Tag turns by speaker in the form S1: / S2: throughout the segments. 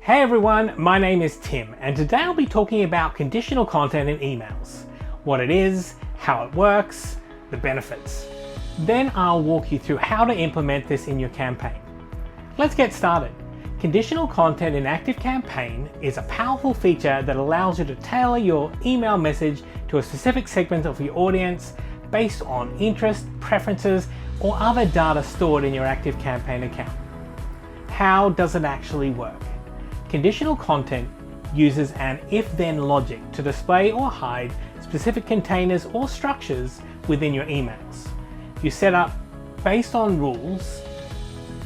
S1: Hey everyone, my name is Tim, and today I'll be talking about conditional content in emails, what it is, how it works, the benefits. Then I'll walk you through how to implement this in your campaign. Let's get started. Conditional content in ActiveCampaign is a powerful feature that allows you to tailor your email message to a specific segment of your audience based on interest, preferences, or other data stored in your ActiveCampaign account. How does it actually work? Conditional content uses an if-then logic to display or hide specific containers or structures within your emails. You set up based on rules,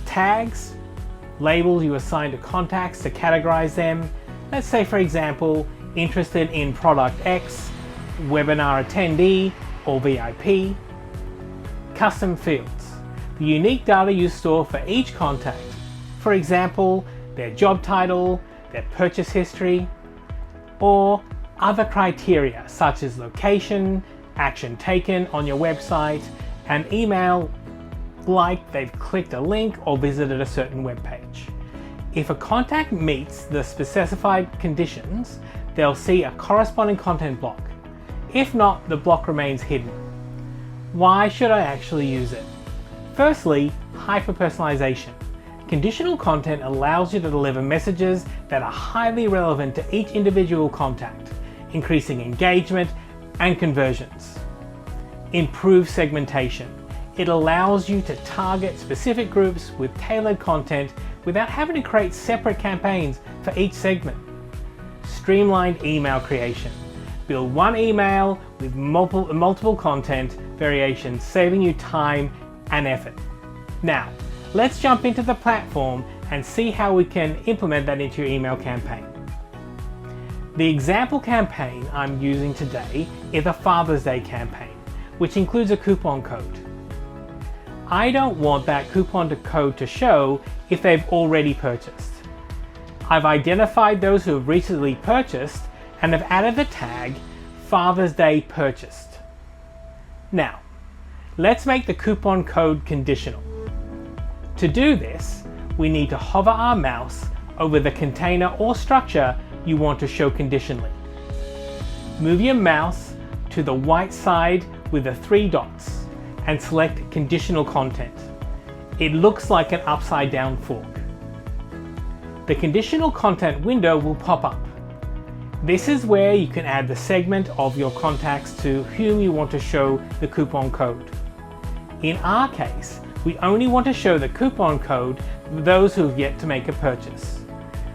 S1: tags, labels you assign to contacts to categorize them. Let's say, for example, interested in product X, webinar attendee, or VIP. Custom fields, the unique data you store for each contact. For example, their job title, their purchase history, or other criteria such as location, action taken on your website, and email like they've clicked a link or visited a certain web page. If a contact meets the specified conditions, they'll see a corresponding content block. If not, the block remains hidden. Why should I actually use it? Firstly, hyper-personalization. Conditional content allows you to deliver messages that are highly relevant to each individual contact, increasing engagement and conversions. Improve segmentation. It allows you to target specific groups with tailored content without having to create separate campaigns for each segment. Streamlined email creation. Build one email with multiple content variations, saving you time and effort. Now, let's jump into the platform and see how we can implement that into your email campaign. The example campaign I'm using today is a Father's Day campaign, which includes a coupon code. I don't want that coupon code to show if they've already purchased. I've identified those who have recently purchased and have added the tag Father's Day purchased. Now, let's make the coupon code conditional. To do this, we need to hover our mouse over the container or structure you want to show conditionally. Move your mouse to the white side with the 3 dots and select Conditional Content. It looks like an upside down fork. The Conditional Content window will pop up. This is where you can add the segment of your contacts to whom you want to show the coupon code. In our case, we only want to show the coupon code to those who have yet to make a purchase.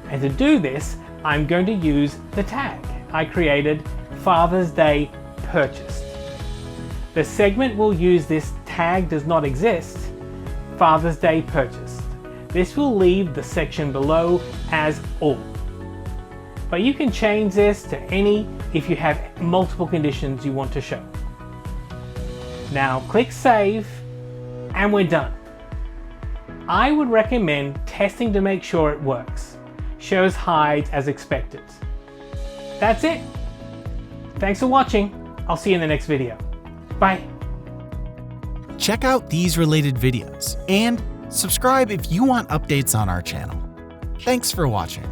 S1: And to do this, I'm going to use the tag I created, Father's Day purchased. The segment we'll use this tag does not exist, Father's Day purchased. This will leave the section below as all. But you can change this to any if you have multiple conditions you want to show. Now click Save, and we're done. I would recommend testing to make sure it works. Shows hides as expected. That's it. Thanks for watching. I'll see you in the next video. Bye.
S2: Check out these related videos and subscribe if you want updates on our channel. Thanks for watching.